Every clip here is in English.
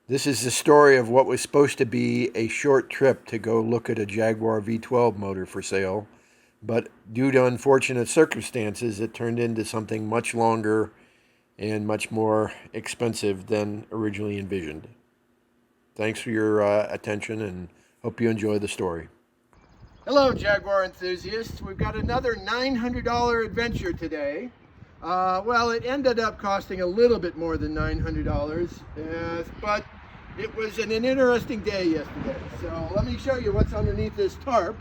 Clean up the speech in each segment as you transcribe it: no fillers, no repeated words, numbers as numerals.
This is the story of what was supposed to be a short trip to go look at a Jaguar V12 motor for sale, but due to unfortunate circumstances, it turned into something much longer and much more expensive than originally envisioned. Thanks for your attention and hope you enjoy the story. Hello, Jaguar enthusiasts. We've got another $900 adventure today. Well, it ended up costing a little bit more than $900, but it was an interesting day yesterday. So let me show you what's underneath this tarp,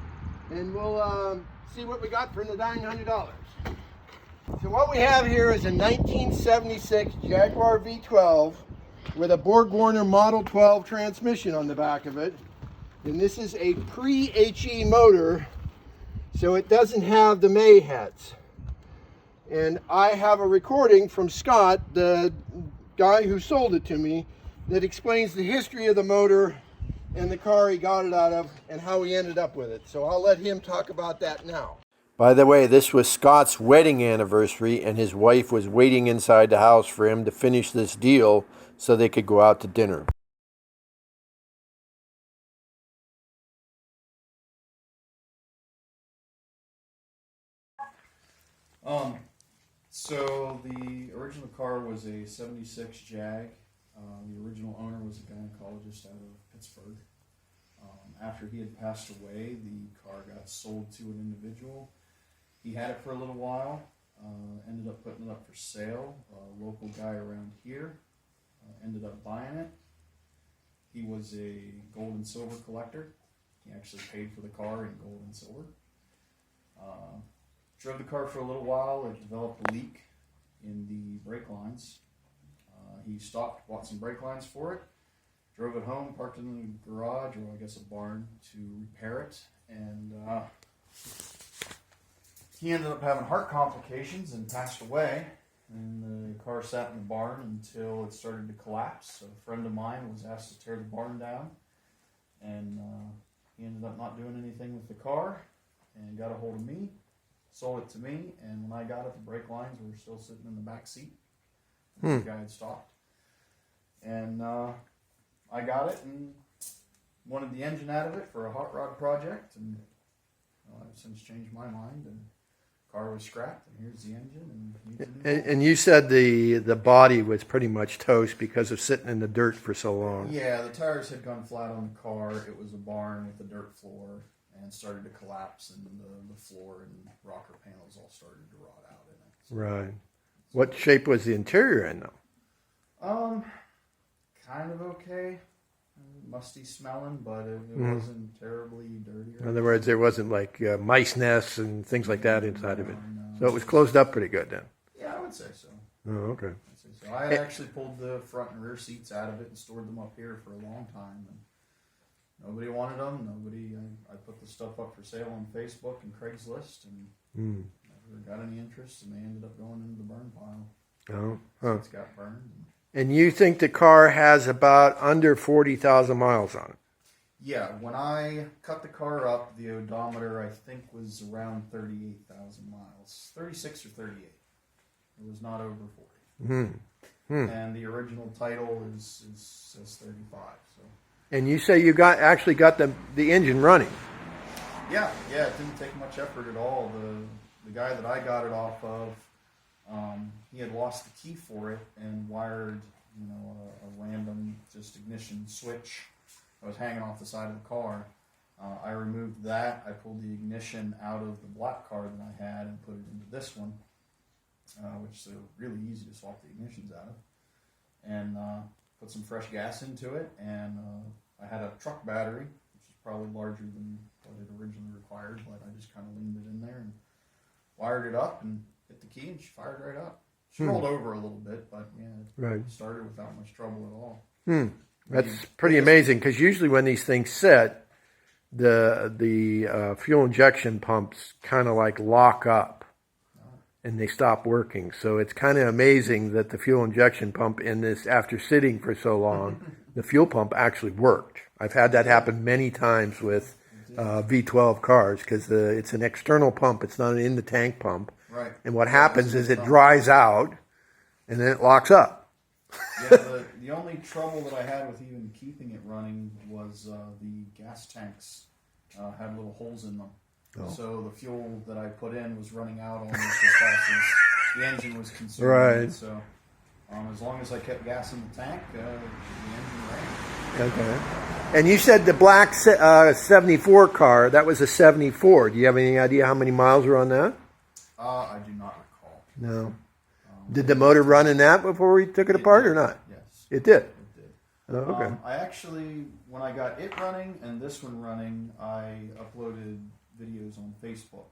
and we'll see what we got for the $900. So what we have here is a 1976 Jaguar V12 with a Borg-Warner Model 12 transmission on the back of it. And this is a pre-HE motor, so it doesn't have the May heads. And I have a recording from Scott, the guy who sold it to me, that explains the history of the motor and the car he got it out of and how he ended up with it. So I'll let him talk about that now. By the way, this was Scott's wedding anniversary, and his wife was waiting inside the house for him to finish this deal so they could go out to dinner. So the original car was a 76 Jag. The original owner was a gynecologist out of Pittsburgh. After he had passed away, the car got sold to an individual. He had it for a little while, ended up putting it up for sale. A local guy around here ended up buying it. He was a gold and silver collector. He actually paid for the car in gold and silver. Drove the car for a little while. It developed a leak in the brake lines. He stopped, bought some brake lines for it, drove it home, parked it in the garage, or I guess a barn, to repair it. And he ended up having heart complications and passed away. And the car sat in the barn until it started to collapse. So a friend of mine was asked to tear the barn down. And he ended up not doing anything with the car and got a hold of me. Sold it to me, and when I got it, the brake lines were still sitting in the back seat. The guy had stopped. And I got it and wanted the engine out of it for a hot rod project, and I've since changed my mind, and the car was scrapped, and here's the engine. And you said the body was pretty much toast because of sitting in the dirt for so long. Yeah, the tires had gone flat on the car. It was a barn with a dirt floor, and started to collapse, and the floor and rocker panels all started to rot out in it. So, right. What shape was the interior in, though? Kind of okay. Musty smelling, but it wasn't terribly dirty. In other words, there wasn't like mice nests and things like that inside of it. No. So it was closed up pretty good then. Yeah, I would say so. Oh, okay. I'd say so. I had actually pulled the front and rear seats out of it and stored them up here for a long time. And nobody wanted them. I put the stuff up for sale on Facebook and Craigslist, and never got any interest, and they ended up going into the burn pile. Oh, huh. It's got burned. And you think the car has about under 40,000 miles on it? Yeah, when I cut the car up, the odometer, I think, was around 38,000 miles. 36 or 38. It was not over 40. And the original title says 35. So. And you say you actually got the engine running? Yeah, it didn't take much effort at all. The guy that I got it off of, he had lost the key for it and wired, a random just ignition switch that was hanging off the side of the car. I removed that. I pulled the ignition out of the black car that I had and put it into this one, which is really easy to swap the ignitions out of. And put some fresh gas into it, and I had a truck battery, which is probably larger than what it originally required, but I just kind of leaned it in there and wired it up and hit the key, and she fired right up. She rolled over a little bit, but it started without much trouble at all. That's pretty amazing, because usually when these things set, the fuel injection pumps kind of like lock up and they stop working. So it's kind of amazing that the fuel injection pump in this, after sitting for so long, the fuel pump actually worked. I've had that happen many times with V12 cars, because it's an external pump. It's not an in-the-tank pump. Right. And what happens is it dries out, and then it locks up. Yeah, The only trouble that I had with even keeping it running was the gas tanks had little holes in them. Oh. So the fuel that I put in was running out almost as fast as the engine was consuming. Right. So as long as I kept gas in the tank, the engine ran. Okay. And you said the black 74 car, that was a 74. Do you have any idea how many miles were on that? I do not recall. No. Did the motor run in that before we took it apart or not? Yes. It did? It did. Oh, okay. I actually, when I got it running and this one running, I uploaded videos on Facebook.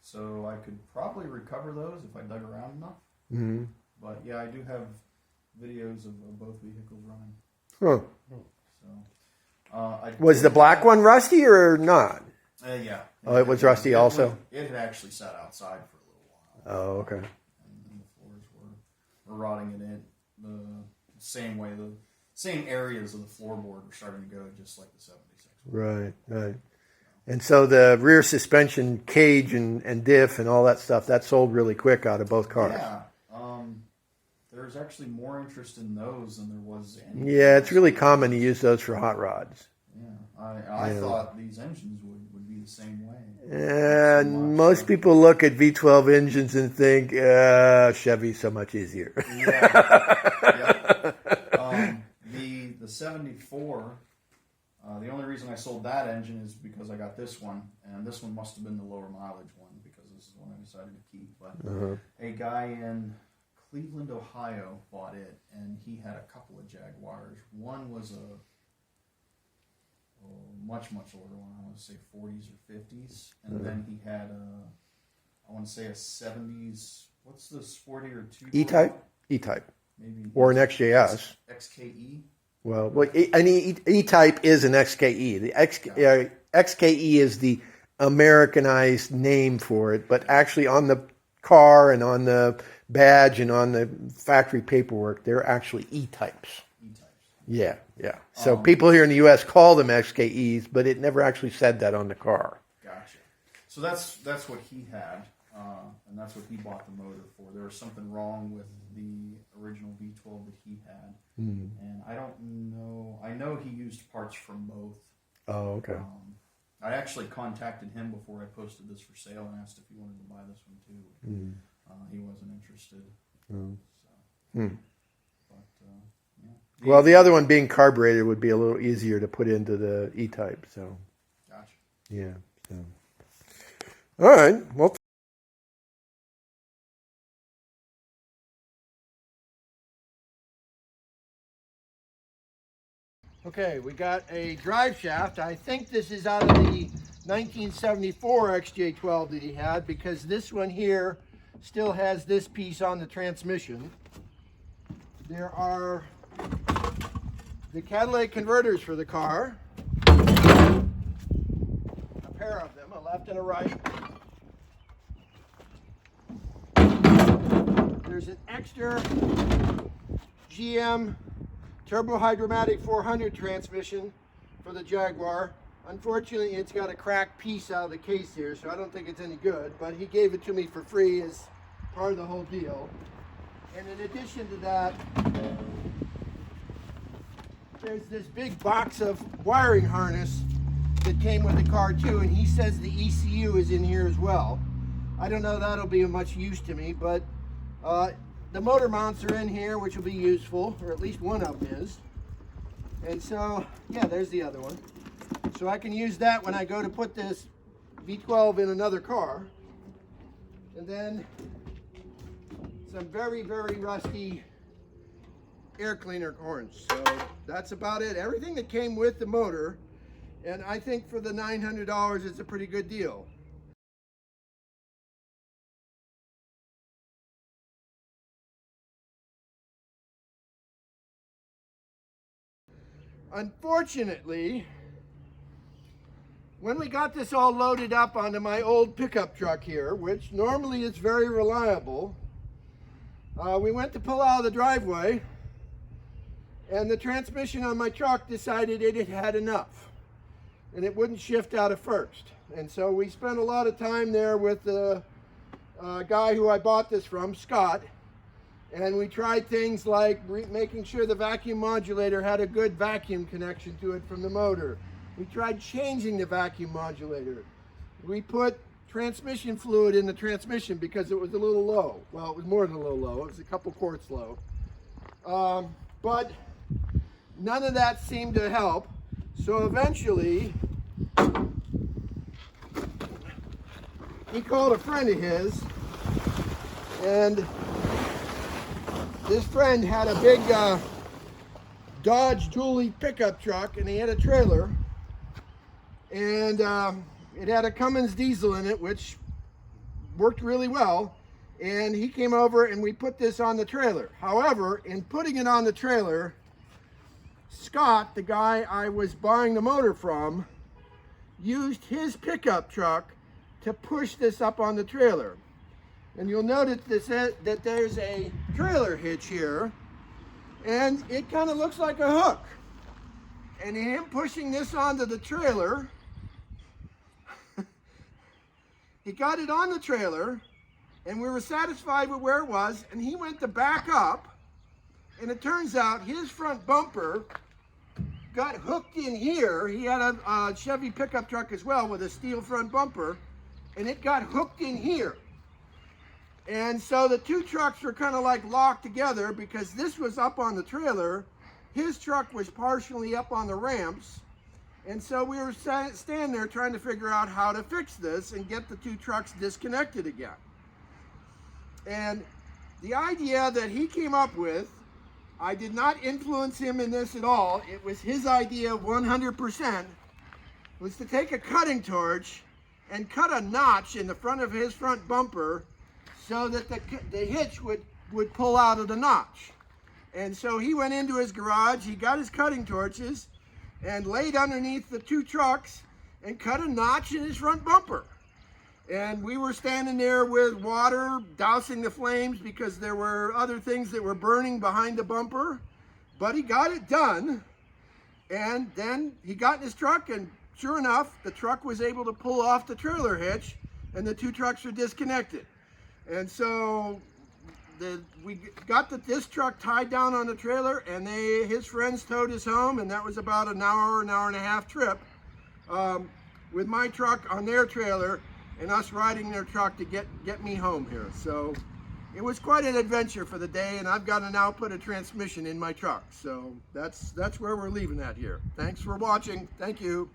So I could probably recover those if I dug around enough. Mm-hmm. But yeah, I do have videos of both vehicles running. Huh. So, was the black one rusty or not? Yeah. Oh, it was rusty also? It had actually sat outside for a little while. Oh, okay. And the floors were rotting it in the same way. The same areas of the floorboard were starting to go just like the 76. Right, right. And so the rear suspension cage and diff and all that stuff, that sold really quick out of both cars. Yeah. There's actually more interest in those than there was any. Yeah, it's really common to use those for hot rods. Yeah. I thought these engines would be the same way. And most people look at V12 engines and think, Chevy's so much easier. Yeah. The 74, the only reason I sold that engine is because I got this one, and this one must have been the lower mileage one because this is the one I decided to keep. But a guy in Cleveland, Ohio bought it, and he had a couple of Jaguars. One was a much older one, I want to say 40s or 50s, and then he had I want to say a 70s. What's the sporty or two? E-Type? E-Type. Maybe. Or an XJS. XKE. Well, an E-Type is an XKE. The XKE is the Americanized name for it, but actually on the car and on the badge and on the factory paperwork, they're actually E-Types. E-Types. Yeah, yeah. So people here in the U.S. call them XKEs, but it never actually said that on the car. Gotcha. So that's what he had, and that's what he bought the motor for. There was something wrong with the original V12 that he had, and I don't know. I know he used parts from both. Oh, okay. I actually contacted him before I posted this for sale and asked if he wanted to buy this one too. He wasn't interested. So. But, yeah. Well, the other one being carbureted would be a little easier to put into the E-Type. So. Gotcha. Yeah. So. All right. Well. Okay, we got a drive shaft. I think this is out of the 1974 XJ12 that he had, because this one here still has this piece on the transmission. There are the catalytic converters for the car. A pair of them, a left and a right. There's an extra GM Turbo Hydromatic 400 transmission for the Jaguar. Unfortunately, it's got a cracked piece out of the case here, so I don't think it's any good, but he gave it to me for free as part of the whole deal. And in addition to that, there's this big box of wiring harness that came with the car too, and he says the ECU is in here as well. I don't know that'll be of much use to me, but the motor mounts are in here, which will be useful, or at least one of them is. And so, yeah, there's the other one. So I can use that when I go to put this V12 in another car. And then some very rusty air cleaner horns. So that's about it. Everything that came with the motor, and I think for the $900 it's a pretty good deal. Unfortunately, when we got this all loaded up onto my old pickup truck here, which normally is very reliable, we went to pull out of the driveway, and the transmission on my truck decided it had had enough, and it wouldn't shift out of first. And so we spent a lot of time there with the guy who I bought this from, Scott, And we tried things like making sure the vacuum modulator had a good vacuum connection to it from the motor. We tried changing the vacuum modulator. We put transmission fluid in the transmission because it was a little low. Well, it was more than a little low. It was a couple quarts low. But none of that seemed to help. So eventually, he called a friend of his, and this friend had a big Dodge dually pickup truck, and he had a trailer, and it had a Cummins diesel in it, which worked really well. And he came over and we put this on the trailer. However, in putting it on the trailer, Scott, the guy I was buying the motor from, used his pickup truck to push this up on the trailer. And you'll notice that there's a trailer hitch here, and it kind of looks like a hook. And him pushing this onto the trailer, he got it on the trailer, and we were satisfied with where it was, and he went to back up, and it turns out his front bumper got hooked in here. He had a Chevy pickup truck as well with a steel front bumper, and it got hooked in here. And so the two trucks were kind of like locked together because this was up on the trailer. His truck was partially up on the ramps. And so we were standing there trying to figure out how to fix this and get the two trucks disconnected again. And the idea that he came up with, I did not influence him in this at all. It was his idea 100%, was to take a cutting torch and cut a notch in the front of his front bumper so that the hitch would pull out of the notch. And so he went into his garage, he got his cutting torches and laid underneath the two trucks and cut a notch in his front bumper. And we were standing there with water, dousing the flames because there were other things that were burning behind the bumper. But he got it done. And then he got in his truck, and sure enough, the truck was able to pull off the trailer hitch, and the two trucks were disconnected. And so we got this truck tied down on the trailer, and his friends towed us home, and that was about an hour and a half trip with my truck on their trailer and us riding their truck to get me home here. So it was quite an adventure for the day, and I've got an output of transmission in my truck. So that's where we're leaving that here. Thanks for watching. Thank you.